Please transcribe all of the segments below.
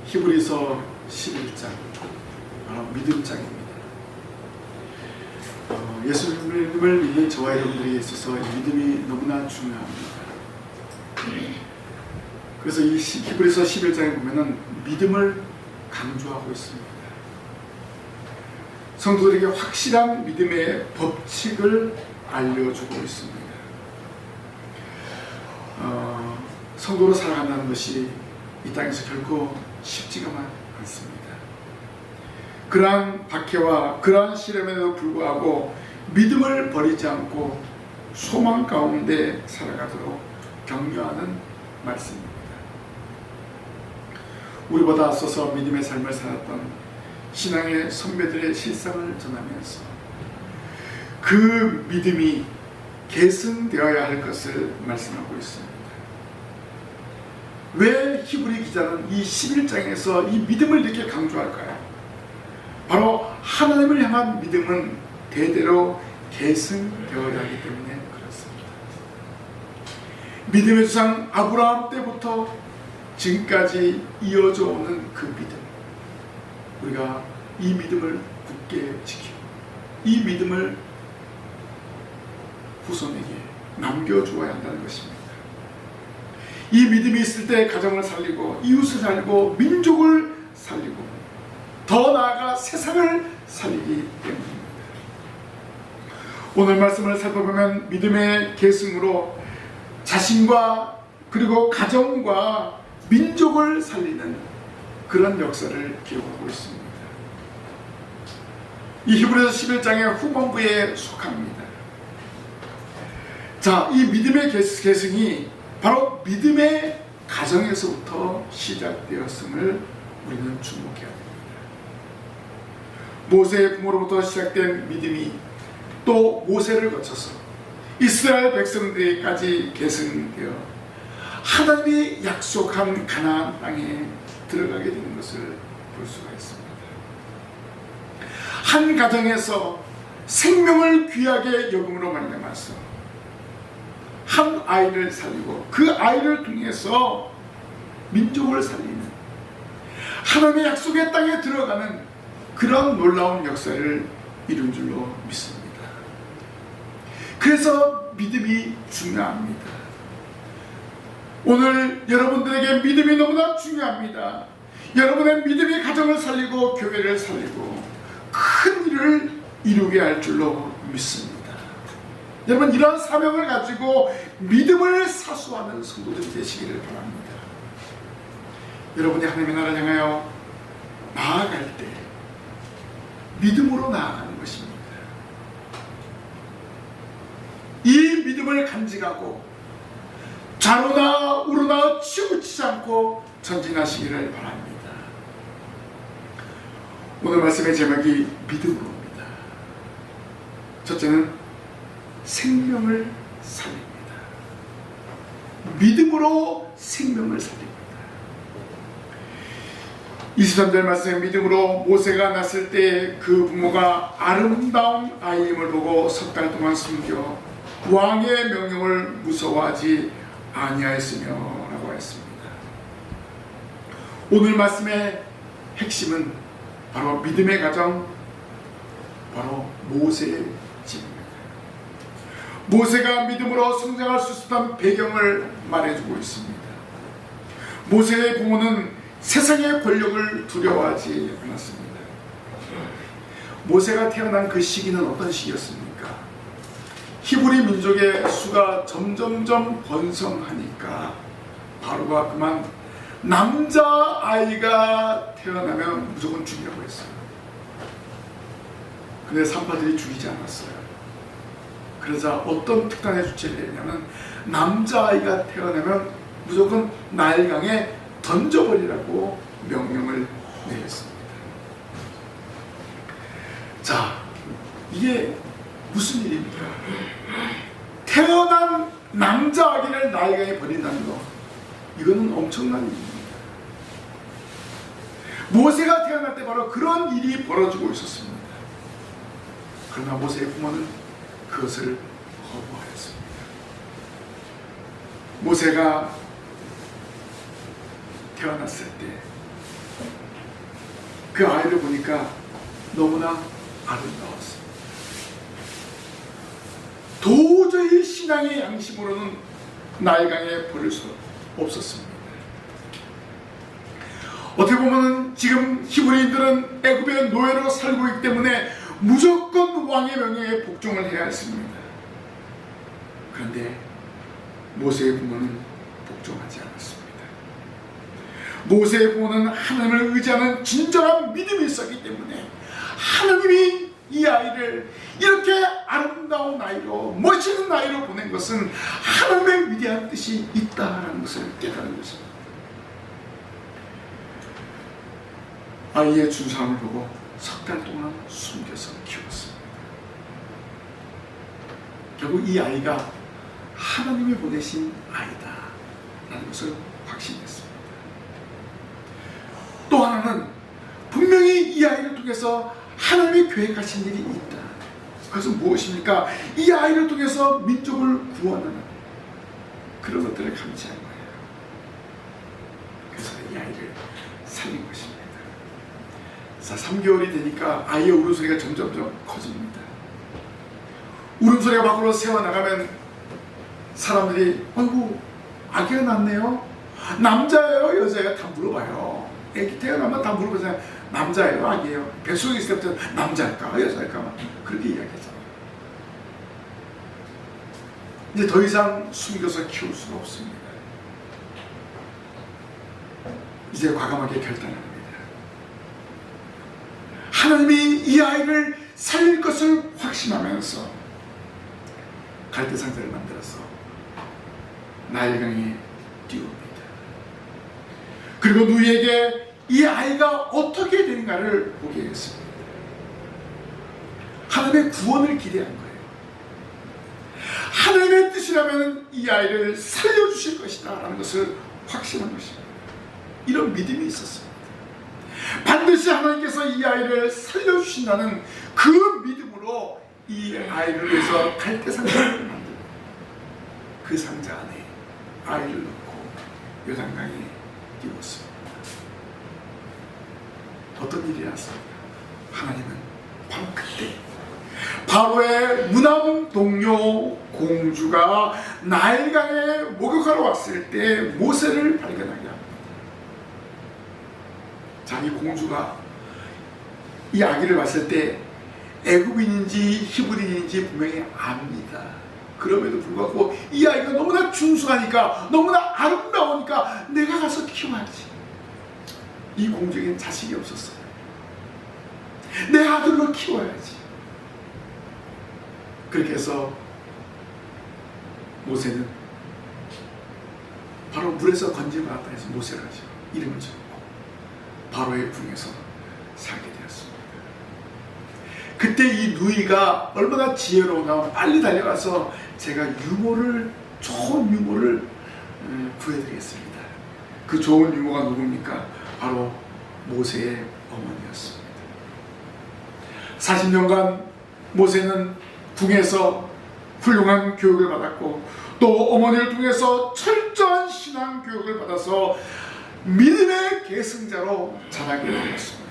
히브리서 11장 믿음장입니다. 예수님을 믿는 저와 여러분들에게 있어서 믿음이 너무나 중요합니다. 그래서 이 히브리서 11장에 보면은 믿음을 강조하고 있습니다. 성도들에게 확실한 믿음의 법칙을 알려주고 있습니다. 성도로 살아간다는 것이 이 땅에서 결코 쉽지가 않습니다. 그러한 박해와 그러한 시련에도 불구하고 믿음을 버리지 않고 소망 가운데 살아가도록 격려하는 말씀입니다. 우리보다 앞서서 믿음의 삶을 살았던 신앙의 선배들의 실상을 전하면서 그 믿음이 계승되어야 할 것을 말씀하고 있습니다. 왜 히브리 기자는 이 11장에서 이 믿음을 이렇게 강조할까요? 바로 하나님을 향한 믿음은 대대로 계승되어야 하기 때문에 그렇습니다. 믿음의 조상 아브라함 때부터 지금까지 이어져 오는 그 믿음, 우리가 이 믿음을 굳게 지키고 이 믿음을 후손에게 남겨주어야 한다는 것입니다. 이 믿음이 있을 때 가정을 살리고 이웃을 살리고 민족을 살리고 더 나아가 세상을 살리기 때문입니다. 오늘 말씀을 살펴보면 믿음의 계승으로 자신과 그리고 가정과 민족을 살리는 그런 역사를 기록하고 있습니다. 이 히브리서 11장의 후반부에 속합니다. 자, 이 믿음의 계승이 바로 믿음의 가정에서부터 시작되었음을 우리는 주목해야 됩니다. 모세의 부모로부터 시작된 믿음이 또 모세를 거쳐서 이스라엘 백성들에게까지 계승되어 하나님이 약속한 가나안 땅에 들어가게 되는 것을 볼 수가 있습니다. 한 가정에서 생명을 귀하게 여김으로 말미암아서 한 아이를 살리고 그 아이를 통해서 민족을 살리는 하나님의 약속의 땅에 들어가는 그런 놀라운 역사를 이룬 줄로 믿습니다. 그래서 믿음이 중요합니다. 오늘 여러분들에게 믿음이 너무나 중요합니다. 여러분의 믿음이 가정을 살리고 교회를 살리고 큰 일을 이루게 할 줄로 믿습니다. 여러분, 이러한 사명을 가지고 믿음을 사수하는 성도들이 되시기를 바랍니다. 여러분이 하나님의 나라를 향하여 나아갈 때 믿음으로 나아가는 것입니다. 이 믿음을 간직하고 좌로나 우로나 치우치지 않고 전진하시기를 바랍니다. 오늘 말씀의 제목이 믿음으로입니다. 첫째는 생명을 살립니다. 믿음으로 생명을 살립니다. 23절 말씀에 믿음으로 모세가 났을 때 그 부모가 아름다운 아이임을 보고 석 달 동안 숨겨 왕의 명령을 무서워하지 아니하였으며 라고 했습니다. 오늘 말씀의 핵심은 바로 믿음의 가정, 바로 모세의 집입니다. 모세가 믿음으로 성장할 수 있었던 배경을 말해주고 있습니다. 모세의 부모는 세상의 권력을 두려워하지 않았습니다. 모세가 태어난 그 시기는 어떤 시기였습니까? 히브리 민족의 수가 점점점 번성하니까 바로가 그만 남자아이가 태어나면 무조건 죽이라고 했어요. 근데 산파들이 죽이지 않았어요. 그러자 어떤 특단의 조치를 했냐면 남자아이가 태어나면 무조건 나일강에 던져버리라고 명령을 내렸습니다. 자, 이게 무슨 일입니까? 태어난 남자아기를 나일강에 버린다는 거, 이거는 엄청난 일입니다. 모세가 태어날 때 바로 그런 일이 벌어지고 있었습니다. 그러나 모세의 부모는 그것을 거부하였습니다. 모세가 태어났을 때 그 아이를 보니까 너무나 아름다웠어요. 도저히 신앙의 양심으로는 나일강에 버릴 수 없었습니다. 어떻게 보면 지금 히브리인들은 애굽의 노예로 살고 있기 때문에 무조건 왕의 명령에 복종을 해야 했습니다. 그런데 모세의 부모는 복종하지 않았습니다. 모세의 부모는 하나님을 의지하는 진정한 믿음이 있었기 때문에 하나님이 이 아이를 이렇게 아름다운 아이로, 멋있는 아이로 보낸 것은 하나님의 위대한 뜻이 있다는 것을 깨달은 것입니다. 아이의 준수함을 보고 석 달 동안 숨겨서 키웠습니다. 결국 이 아이가 하나님이 보내신 아이다 라는 것을 확신했습니다. 또 하나는 분명히 이 아이를 통해서 하나님이 계획하신 일이 있다. 그것은 무엇입니까? 이 아이를 통해서 민족을 구원하는 그런 것들을 감지한 거예요. 그래서 이 아이를 살린 것입니다. 자, 3개월이 되니까 아이의 울음소리가 점점 커집니다. 울음소리가 밖으로 새어나가면 사람들이 아이고 아기가 낳네요. 남자예요? 여자예요? 다 물어봐요. 애기 태어나면 다 물어보잖아요. 남자예요? 아기예요? 뱃속에 있을 때부터 남자일까? 여자일까? 그렇게 이야기하잖아요. 이제 더 이상 숨겨서 키울 수는 없습니다. 이제 과감하게 결단합니다. 하나님이 이 아이를 살릴 것을 확신하면서 갈대 상자를 만들어서 나일강에 띄웁니다. 그리고 누이에게 이 아이가 어떻게 되는가를 보게 했습니다. 하나님의 구원을 기대한 거예요. 하나님의 뜻이라면 이 아이를 살려주실 것이다 라는 것을 확신한 것입니다. 이런 믿음이 있었습니다. 반드시 하나님께서 이 아이를 살려주신다는 그 믿음으로 이 아이를 위해서 갈대 상자를 만들고 그 상자 안에 아이를 넣고 요단강에 띄웠습니다. 어떤 일이 났습니까? 하나님은 바로 그때 바로의 무남 동료 공주가 나일강에 목욕하러 왔을 때 모세를 발견하게 합니다. 자기 공주가 이 아기를 봤을 때 애굽인인지 히브리인인지 분명히 압니다. 그럼에도 불구하고 이 아이가 너무나 준수하니까, 너무나 아름다우니까 내가 가서 키워야지. 이 공주에겐 자식이 없었어요. 내 아들로 키워야지. 그렇게 해서 모세는 바로 물에서 건져받았다 해서 모세를 하죠. 이름을 지었고 바로의 궁에서 살게 되었습니다. 그때 이 누이가 얼마나 지혜로우나 빨리 달려가서 제가 좋은 유모를 구해드리겠습니다. 그 좋은 유모가 누굽니까? 바로 모세의 어머니였습니다. 40년간 모세는 궁에서 훌륭한 교육을 받았고 또 어머니를 통해서 철저한 신앙 교육을 받아서 믿음의 계승자로 자라게 되었습니다.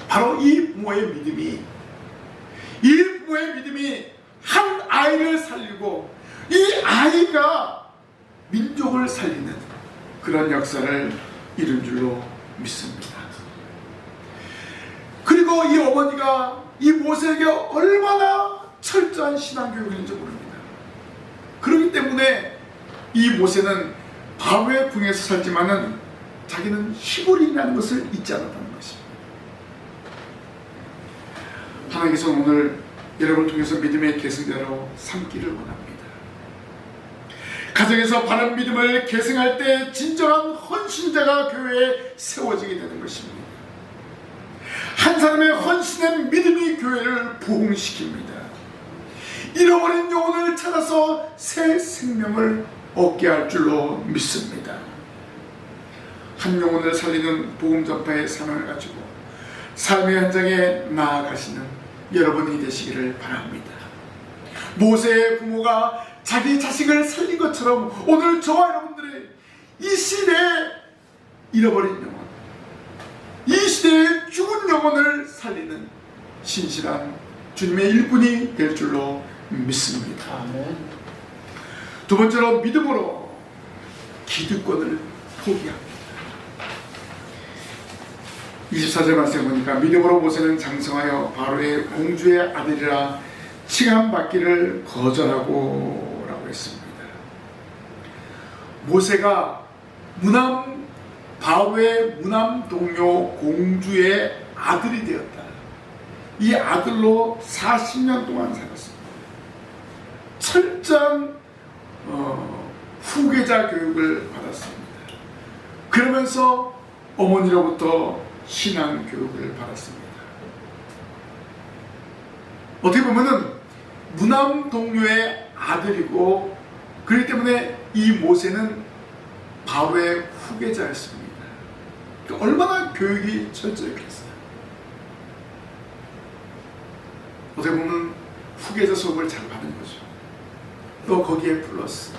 바로 이 부모의 믿음이 한 아이를 살리고 이 아이가 민족을 살리는 그런 역사를 이룬 줄로 믿습니다. 그리고 이 어머니가 이 모세에게 얼마나 철저한 신앙교육인지 모릅니다. 그렇기 때문에 이 모세는 바로의 궁에서 살지만은 자기는 히브리인이라는 것을 잊지 않았다는 것입니다. 하나님께서 오늘 여러분을 통해서 믿음의 계승자로 삼기를 원합니다. 가정에서 바른 믿음을 계승할 때 진정한 헌신자가 교회에 세워지게 되는 것입니다. 한 사람의 헌신된 믿음이 교회를 부흥시킵니다. 잃어버린 영혼을 찾아서 새 생명을 얻게 할 줄로 믿습니다. 한 영혼을 살리는 복음 전파의 사명을 가지고 삶의 현장에 나아가시는 여러분이 되시기를 바랍니다. 모세의 부모가 자기 자식을 살린 것처럼 오늘 저와 여러분들의 이 시대에 잃어버린 영혼, 이 시대의 죽은 영혼을 살리는 신실한 주님의 일꾼이 될 줄로 믿습니다. 아멘. 두 번째로 믿음으로 기득권을 포기합니다. 24절 말씀 보니까 믿음으로 모세는 장성하여 바로의 공주의 아들이라 칭함받기를 거절하고 라고 했습니다. 모세가 바로의 무남 동료 공주의 아들이 되었다. 이 아들로 40년 동안 살았습니다. 철저한 후계자 교육을 받았습니다. 그러면서 어머니로부터 신앙 교육을 받았습니다. 어떻게 보면은 무남 동료의 아들이고, 그렇기 때문에 이 모세는 바로의 후계자였습니다. 그러니까 얼마나 교육이 철저했겠어요. 어떻게 보면 후계자 수업을 잘 받은 거죠. 또 거기에 플러스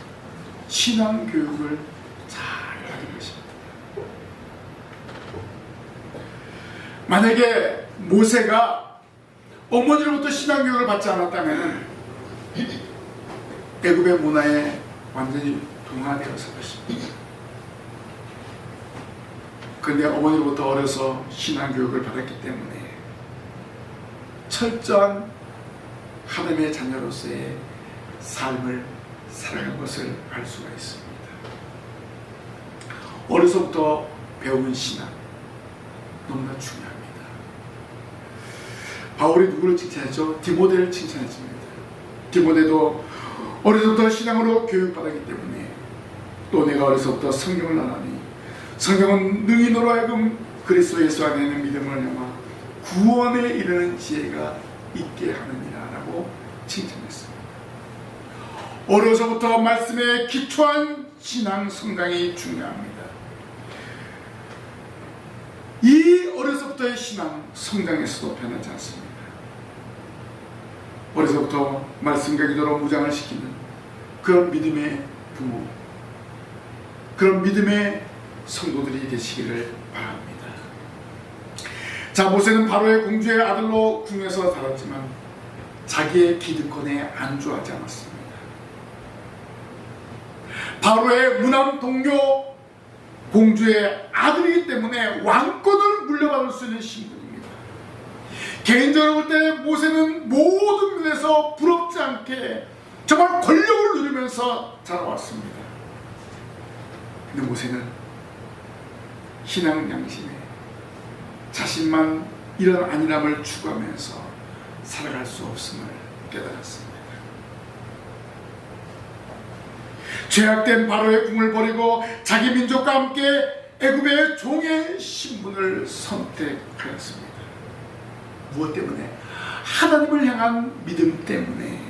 신앙 교육을 잘 받은 것입니다. 만약에 모세가 어머니로부터 신앙 교육을 받지 않았다면 애굽의 문화에 완전히 동화되었을 것입니다. 그런데 어머니로부터 어려서 신앙 교육을 받았기 때문에 철저한 하나님의 자녀로서의 삶을 살아간 것을 알 수가 있습니다. 어려서부터 배운 신앙 너무나 중요합니다. 바울이 누구를 칭찬했죠? 디모데를 칭찬했습니다. 디모데도 어려서부터 신앙으로 교육받았기 때문에, 또 내가 어려서부터 성경을 나누니 성경은 능히 너로 하여금 그리스도 예수 안에 있는 믿음을 넘어 구원에 이르는 지혜가 있게 하느니라 라고 칭찬했습니다. 어려서부터 말씀에 기초한 신앙 성장이 중요합니다. 이 어려서부터의 신앙 성장에서도 변하지 않습니다. 어려서부터 말씀과 기도로 무장을 시키는 그런 믿음의 부모, 그런 믿음의 성도들이 되시기를 바랍니다. 자, 모세는 바로의 공주의 아들로 궁에서 살았지만 자기의 기득권에 안주하지 않았습니다. 바로의 무남 동료 공주의 아들이기 때문에 왕권을 물려받을 수 있는 신분입니다. 개인적으로 볼 때 모세는 모든 면에서 부럽지 않게 정말 권력을 누리면서 자라왔습니다. 근데 모세는 신앙 양심에 자신만 이런 안일함을 추구하면서 살아갈 수 없음을 깨달았습니다. 죄악된 바로의 궁을 버리고 자기 민족과 함께 애굽의 종의 신분을 선택하였습니다. 무엇 때문에? 하나님을 향한 믿음 때문에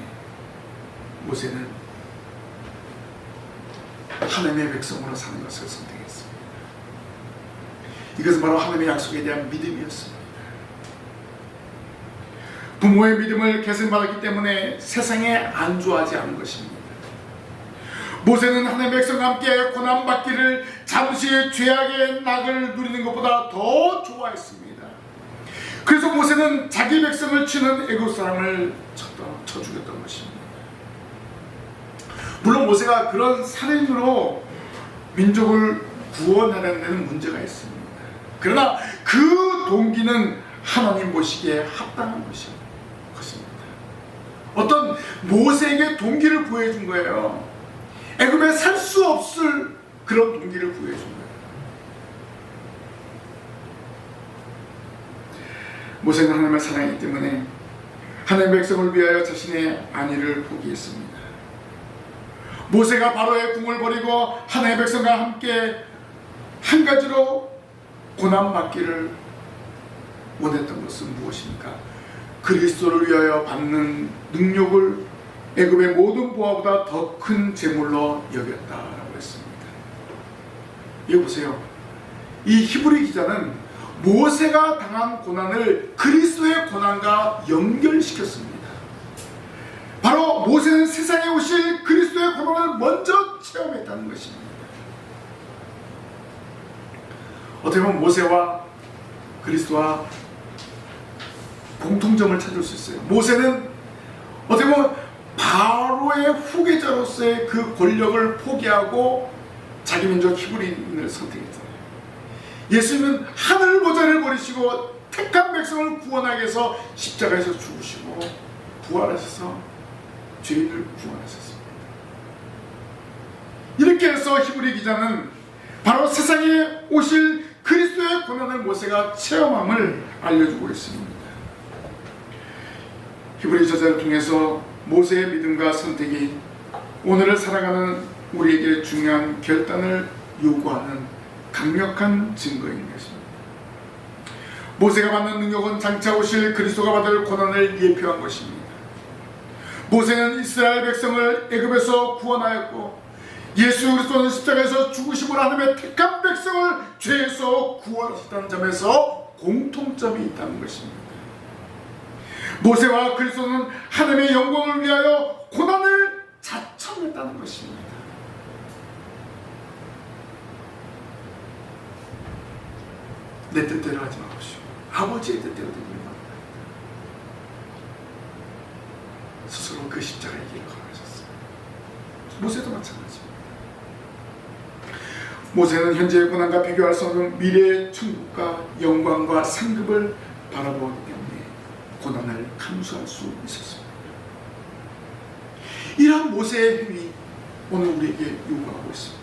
모세는 하나님의 백성으로 사는 것을 선택했습니다. 이것은 바로 하나님의 약속에 대한 믿음이었습니다. 부모의 믿음을 계승받았기 때문에 세상에 안주하지 않은 것입니다. 모세는 하나님의 백성과 함께 고난받기를 잠시 죄악의 낙을 누리는 것보다 더 좋아했습니다. 그래서 모세는 자기 백성을 치는 애굽 사람을 쳐 죽였던 것입니다. 물론 모세가 그런 살인으로 민족을 구원하려는 데는 문제가 있습니다. 그러나 그 동기는 하나님 보시기에 합당한 것입니다. 어떤 모세에게 동기를 부여해준 거예요. 애굽에 살 수 없을 그런 동기를 부여해준 거예요. 모세는 하나님을 사랑했기 때문에 하나님의 백성을 위하여 자신의 안위를 포기했습니다. 모세가 바로의 궁을 버리고 하나님의 백성과 함께 한 가지로 고난받기를 원했던 것은 무엇입니까? 그리스도를 위하여 받는 능력을 애굽의 모든 보화보다 더 큰 재물로 여겼다라고 했습니다. 여기 보세요. 이 히브리 기자는 모세가 당한 고난을 그리스도의 고난과 연결시켰습니다. 바로 모세는 세상에 오실 그리스도의 고난을 먼저 체험했다는 것입니다. 어떻게 보면 모세와 그리스도와 공통점을 찾을 수 있어요. 모세는 어떻게 보면 바로의 후계자로서의 그 권력을 포기하고 자기 민족 히브리인을 선택했잖아요. 예수님은 하늘 보좌를 버리시고 택한 백성을 구원하기 위해서 십자가에서 죽으시고 부활하셔서 죄인을 구원하셨습니다. 이렇게 해서 히브리 기자는 바로 세상에 오실 그리스도의 고난을 모세가 체험함을 알려주고 있습니다. 히브리 저자를 통해서 모세의 믿음과 선택이 오늘을 살아가는 우리에게 중요한 결단을 요구하는 강력한 증거인 것입니다. 모세가 받는 능력은 장차 오실 그리스도가 받을 고난을 예표한 것입니다. 모세는 이스라엘 백성을 애굽에서 구원하였고 예수 그리스도는 십자가에서 죽으심으로 하나님의 택한 백성을 죄에서 구원하셨다는 점에서 공통점이 있다는 것입니다. 모세와 그리스도는 하나님의 영광을 위하여 고난을 자청했다는 것입니다. 내 뜻대로 하지 마십시오. 아버지의 뜻대로 되기를 바랍니다. 스스로 그 십자가의 길을 걸어가셨어요. 모세도 마찬가지입니다. 모세는 현재의 고난과 비교할 수 없는 미래의 천국과 영광과 상급을 바라보기 때문에 고난을 감수할 수 있었습니다. 이러한 모세의 힘이 오늘 우리에게 요구하고 있습니다.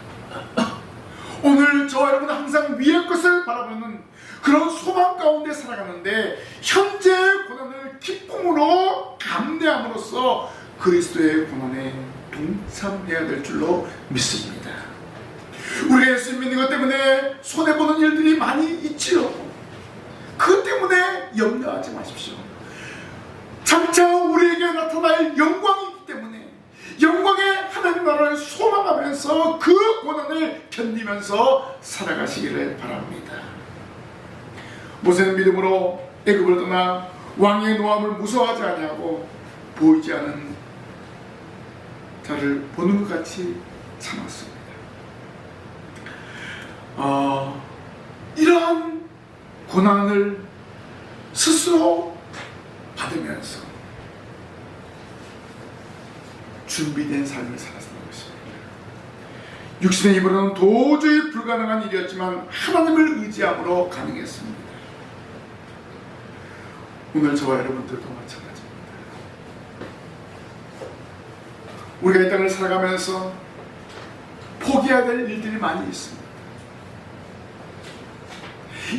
오늘 저와 여러분은 항상 위의 것을 바라보는 그런 소망 가운데 살아가는데 현재의 고난을 기쁨으로 감내함으로써 그리스도의 고난에 동참해야 될 줄로 믿습니다. 우리가 예수 믿는 것 때문에 손해보는 일들이 많이 있지요. 그것 때문에 염려하지 마십시오. 장차 우리에게 나타날 영광이 있기 때문에 영광의 하나님 나라를 소망하면서 그 고난을 견디면서 살아가시기를 바랍니다. 모세는 믿음으로 애굽을 떠나 왕의 노함을 무서워하지 아니하고 보이지 않은 자를 보는 것 같이 참았습니다. 이러한 고난을 스스로 받으면서 준비된 삶을 살았던 것입니다. 육신의 힘으로는 도저히 불가능한 일이었지만 하나님을 의지함으로 가능했습니다. 오늘 저와 여러분들도 마찬가지입니다. 우리가 이 땅을 살아가면서 포기해야 될 일들이 많이 있습니다.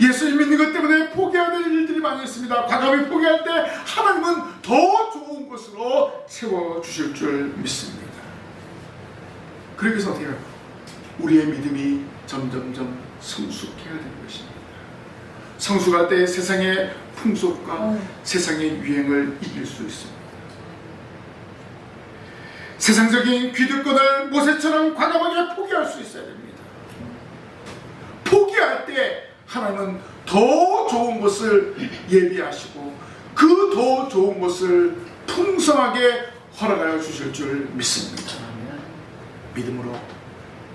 예수님 믿는 것 때문에 포기해야 될 일들이 많이 있습니다. 과감히 포기할 때 하나님은 더 좋은 것으로 채워주실 줄 믿습니다. 그렇게 해서 어떻게 해요? 우리의 믿음이 점점점 성숙해야 되는 것입니다. 성숙할 때 세상의 풍속과 세상의 유행을 이길 수 있습니다. 세상적인 기득권을 모세처럼 과감하게 포기할 수 있어야 됩니다. 포기할 때 하나님은 더 좋은 것을 예비하시고 그 더 좋은 것을 풍성하게 허락하여 주실 줄 믿습니다. 믿음으로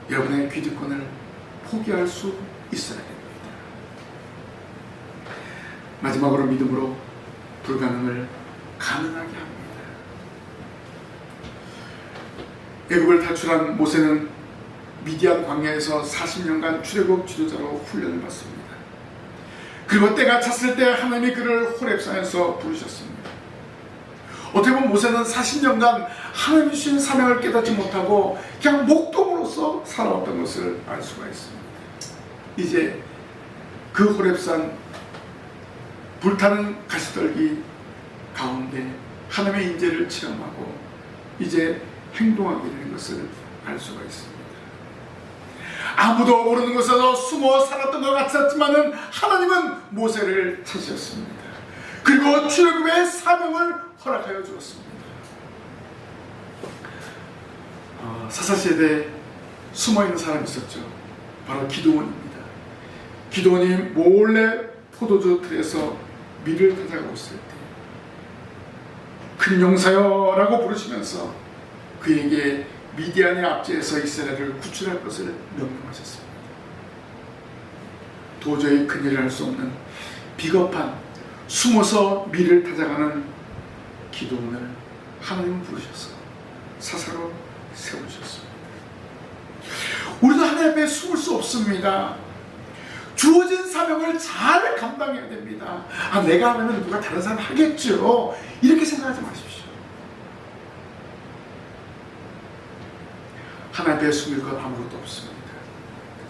여러분의 기득권을 포기할 수 있어야 됩니다. 마지막으로 믿음으로 불가능을 가능하게 합니다. 애굽을 탈출한 모세는 미디안 광야에서 40년간 출애굽 지도자로 훈련을 받습니다. 그리고 때가 찼을 때 하나님이 그를 호렙산에서 부르셨습니다. 어떻게 보면 모세는 40년간 하나님이 주신 사명을 깨닫지 못하고 그냥 목동으로서 살아왔던 것을 알 수가 있습니다. 이제 그 호렙산 불타는 가시떨기 가운데 하나님의 인재를 체험하고 이제 행동하게 되는 것을 알 수가 있습니다. 아무도 모르는 곳에서 숨어 살았던 것 같았지만은 하나님은 모세를 찾으셨습니다. 그리고 출애굽의 사명을 허락하여 주었습니다. 사사시대에 숨어있는 사람이 있었죠. 바로 기드온입니다. 기드온이 몰래 포도주 틀에서 밀을 가져가고 있을 때 큰 용사여 라고 부르시면서 그에게 미디안의 압제에서 이스라엘을 구출할 것을 명령하셨습니다. 도저히 큰일을 할 수 없는 비겁한 숨어서 미를 타작하는 기도원을 하나님은 부르셔서 사사로 세우셨습니다. 우리도 하나님 앞에 숨을 수 없습니다. 주어진 사명을 잘 감당해야 됩니다. 내가 하면 누가 다른 사람 하겠죠, 이렇게 생각하지 마십시오. 하나님 앞에 숨길 것 아무것도 없습니다.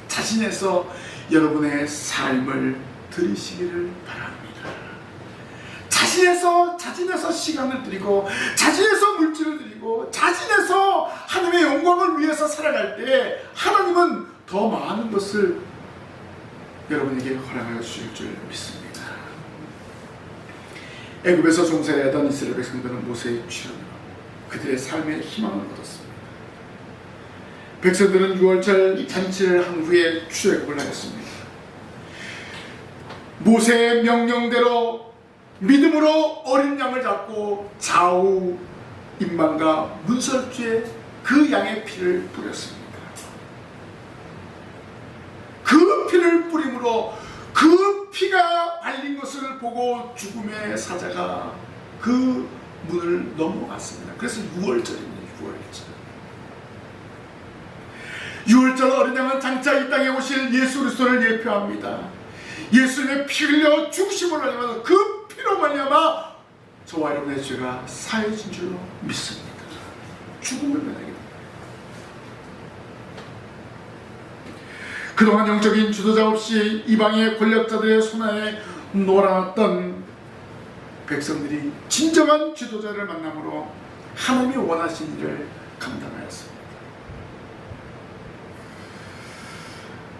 자신에서 여러분의 삶을 들이시기를 바랍니다. 자진해서 시간을 드리고, 자진해서 물질을 드리고, 자진해서 하나님의 영광을 위해서 살아갈 때 하나님은 더 많은 것을 여러분에게 허락하여 주실 줄 믿습니다. 애굽에서 종살이하던 이스라엘 백성들은 모세의 출현으로 그들의 삶의 희망을 얻었습니다. 백성들은 6월절 잔치를 한 후에 출애굽을 하였습니다. 모세의 명령대로 믿음으로 어린 양을 잡고 좌우 임방과 문설주에 그 양의 피를 뿌렸습니다. 그 피를 뿌림으로 그 피가 발린 것을 보고 죽음의 사자가 그 문을 넘어갔습니다. 그래서 6월절입니다. 6월절 어린 양은 장차 이 땅에 오실 예수 그리스도를 예표합니다. 예수님의 피 흘려 죽으심을 알면서 그 피로 말미암아 저와 여러분의 죄가 사해진 줄로 믿습니다. 죽음을 면하게 됩니다. 그동안 영적인 주도자 없이 이방의 권력자들의 손안에 놀아났던 백성들이 진정한 지도자를 만남으로 하나님이 원하신 일을 감당하였습니다.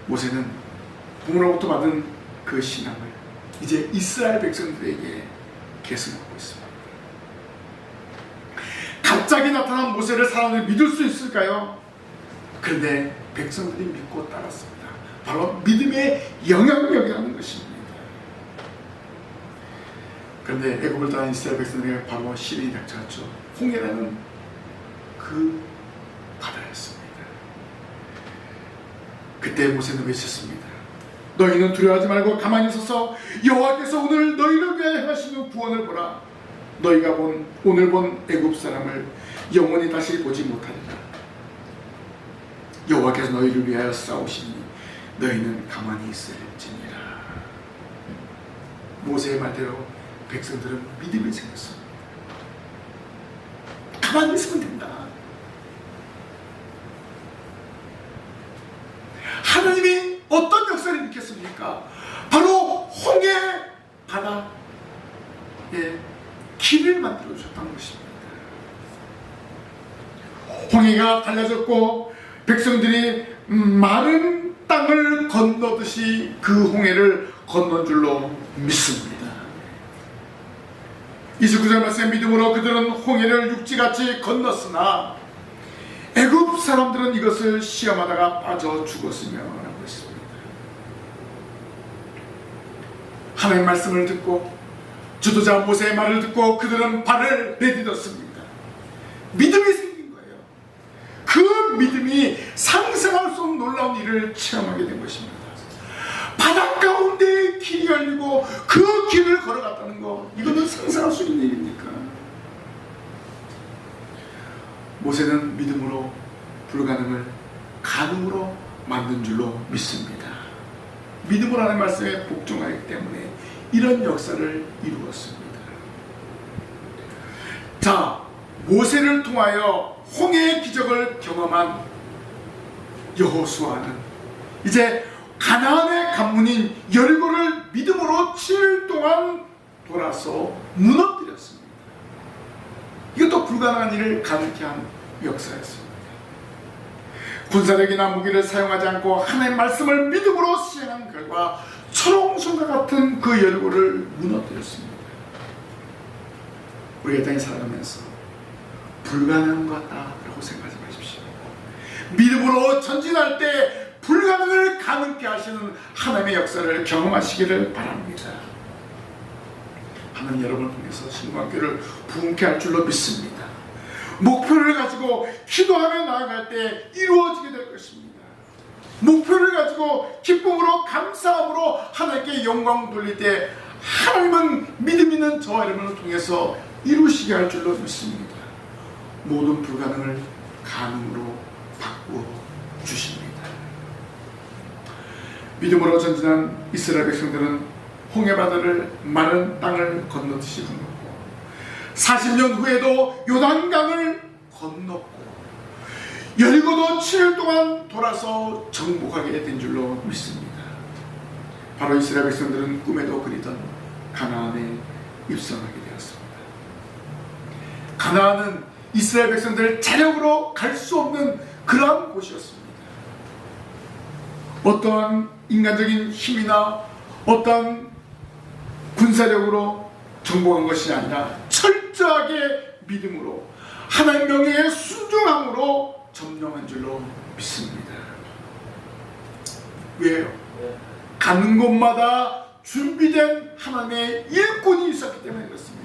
모세는 부모로부터 받은 그 신앙을 이제 이스라엘 백성들에게 계승하고 있습니다. 갑자기 나타난 모세를 사람들이 믿을 수 있을까요? 그런데 백성들이 믿고 따랐습니다. 바로 믿음의 영향력이라는 것입니다. 그런데 애굽을 떠난 이스라엘 백성들에게 바로 시련이 닥쳐왔죠. 홍해라는 그 바다였습니다. 그때 모세는 외쳤습니다. 너희는 두려워하지 말고 가만히 서서 여호와께서 오늘 너희를 위하여 하시는 구원을 보라. 너희가 오늘 본 애굽 사람을 영원히 다시 보지 못하리라. 여호와께서 너희를 위하여 싸우시니 너희는 가만히 있을지니라. 모세의 말대로 백성들은 믿음이 생겼습니다. 가만히 있으면 된다. 하나님이 어떤 역사를 일으켰습니까? 바로 홍해 바다에 길을 만들어 주셨다는 것입니다. 홍해가 갈라졌고 백성들이 마른 땅을 건너듯이 그 홍해를 건넌 줄로 믿습니다. 29절 말씀 믿음으로 그들은 홍해를 육지같이 건넜으나 애굽 사람들은 이것을 시험하다가 빠져 죽었으며 라고 했습니다. 하나님의 말씀을 듣고 지도자 모세의 말을 듣고 그들은 발을 내딛었습니다. 믿음이 생긴 거예요. 그 믿음이 상상할 수 없는 놀라운 일을 체험하게 된 것입니다. 바다 가운데 길이 열리고 그 길을 걸어갔다는 거, 이거는 상상할 수 있는 일입니까? 모세는 믿음으로 불가능을 가능으로 만든 줄로 믿습니다. 믿음으로 하는 말씀에 복종하기 때문에 이런 역사를 이루었습니다. 자, 모세를 통하여 홍해의 기적을 경험한 여호수아는 이제 가나안의 관문인 여리고를 믿음으로 7일 동안 돌아서 무너뜨렸습니다. 이것도 불가능한 일을 가능케 한 역사였습니다. 군사력이나 무기를 사용하지 않고 하나님의 말씀을 믿음으로 시행한 결과 철옹성과 같은 그 여리고를 무너뜨렸습니다. 우리가 이 땅에 살아가면서 불가능한 것 같다라고 생각하지 마십시오. 믿음으로 전진할 때 불가능을 가능케 하시는 하나님의 역사를 경험하시기를 바랍니다. 하나님 여러분을 통해서 신광교를 부흥케 할 줄로 믿습니다. 목표를 가지고 기도하며 나아갈 때 이루어지게 될 것입니다. 목표를 가지고 기쁨으로 감사함으로 하나님께 영광 돌릴 때 하나님은 믿음 있는 저와 여러분을 통해서 이루시게 할 줄로 믿습니다. 모든 불가능을 가능으로 바꾸어 주십니다. 믿음으로 전진한 이스라엘 백성들은 홍해바다를 마른 땅을 건너듯이 건넜고 40년 후에도 요단강을 건넜고 여리고도 7일 동안 돌아서 정복하게 된 줄로 믿습니다. 바로 이스라엘 백성들은 꿈에도 그리던 가나안에 입성하게 되었습니다. 가나안은 이스라엘 백성들 자력으로 갈 수 없는 그러한 곳이었습니다. 어떠한 인간적인 힘이나 어떠한 군사력으로 정복한 것이 아니라 철저하게 믿음으로 하나님 명령에 순종함으로 점령한 줄로 믿습니다. 왜요? 가는 곳마다 준비된 하나님의 일꾼이 있었기 때문에 그렇습니다.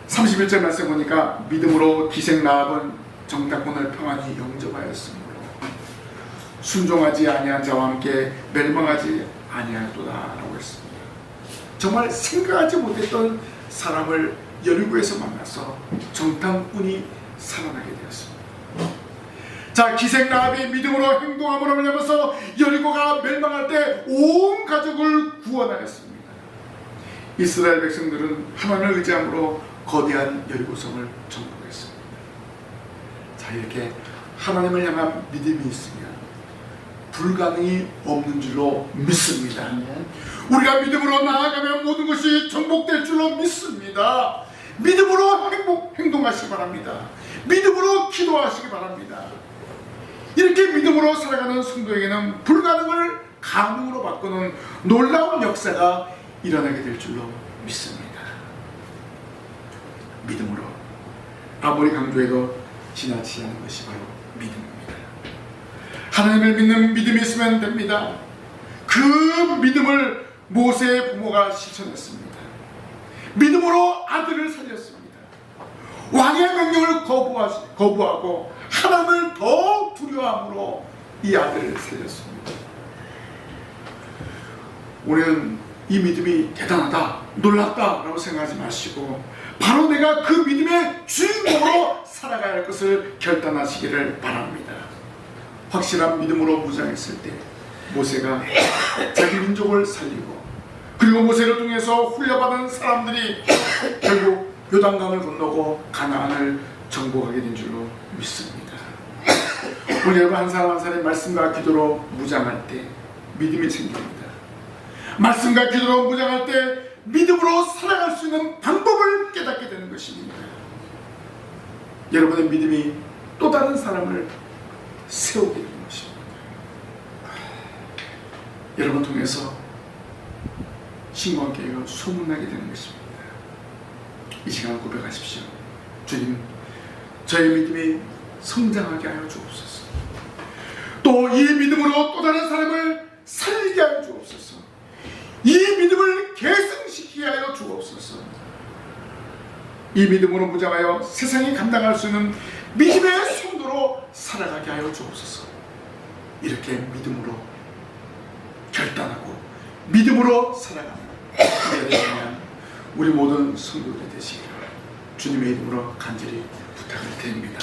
31절 말씀 보니까 믿음으로 기생 라합은 정탐꾼을 평안히 영접하였으므로 순종하지 아니한 자와 함께 멸망하지 아니하였도다 라고 했습니다. 정말 생각하지 못했던 사람을 여리고에서 만나서 정탐꾼이 살아나게 되었습니다. 자, 기생 라합이 믿음으로 행동함으로 말미암아서 여리고가 멸망할 때 온 가족을 구원하였습니다. 이스라엘 백성들은 하나님을 의지함으로 거대한 여리고성을 정복했습니다. 자, 이렇게 하나님을 향한 믿음이 있으면 불가능이 없는 줄로 믿습니다. 우리가 믿음으로 나아가면 모든 것이 정복될 줄로 믿습니다. 믿음으로 행동하시기 바랍니다. 믿음으로 기도하시기 바랍니다. 이렇게 믿음으로 살아가는 성도에게는 불가능을 가능으로 바꾸는 놀라운 역사가 일어나게 될 줄로 믿습니다. 믿음으로 아무리 강조해도 지나치지 않는 것이 바로 믿음입니다. 하나님을 믿는 믿음이 있으면 됩니다. 그 믿음을 모세의 부모가 실천했습니다. 믿음으로 아들을 살렸습니다. 왕의 명령을 거부하고 하나님을 더 두려워함으로 이 아들을 살렸습니다. 우리는 이 믿음이 대단하다, 놀랍다 라고 생각하지 마시고 바로 내가 그 믿음의 주인공으로 살아가야 할 것을 결단하시기를 바랍니다. 확실한 믿음으로 무장했을 때 모세가 자기 민족을 살리고 그리고 모세를 통해서 훈련받은 사람들이 결국 요단강을 건너고 가나안을 정복하게 된 줄로 믿습니다. 오늘 여러분 한 사람 한 사람이 말씀과 기도로 무장할 때 믿음이 생깁니다. 말씀과 기도로 무장할 때 믿음으로 살아갈 수 있는 방법을 깨닫게 되는 것입니다. 여러분의 믿음이 또 다른 사람을 세우게 되는 것입니다. 여러분 통해서 신광교회가 소문나게 되는 것입니다. 이 시간 고백하십시오. 주님, 저의 믿음이 성장하게 하여 주옵소서. 또 이 믿음으로 또 다른 사람을 살리게 하여 주옵소서. 이 믿음을 계승시키게 하여 주옵소서. 이 믿음으로 무장하여 세상이 감당할 수 있는 믿음의 성도로 살아가게 하여 주옵소서. 이렇게 믿음으로 결단하고 믿음으로 살아가는 우리 모든 성도들이 되시기를 주님의 이름으로 간절히 부탁을 드립니다.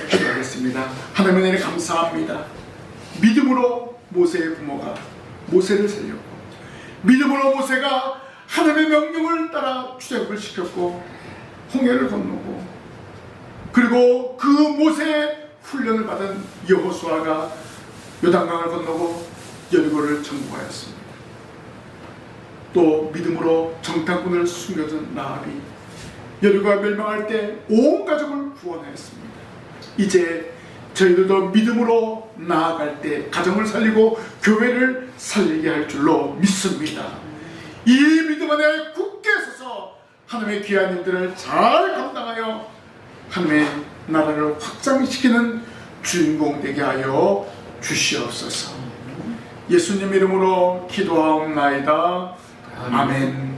기도하겠습니다. 하나님의 은혜에 감사합니다. 믿음으로 모세의 부모가 모세를 살렸고 믿음으로 모세가 하나님의 명령을 따라 출애굽을 시켰고 홍해를 건너고 그리고 그 모세의 훈련을 받은 여호수아가 요단강을 건너고 여리고를 정복하였습니다. 또 믿음으로 정탐꾼을 숨겨둔 라합이 여리고가 멸망할 때 온 가족을 구원하였습니다. 이제 저희들도 믿음으로 나아갈 때 가정을 살리고 교회를 살리게 할 줄로 믿습니다. 이 믿음 안에 굳게 서서 하나님의 귀한 일들을 잘 감당하여 하나님의 나라를 확장시키는 주인공 되게 하여 주시옵소서. 예수님 이름으로 기도하옵나이다. 아멘.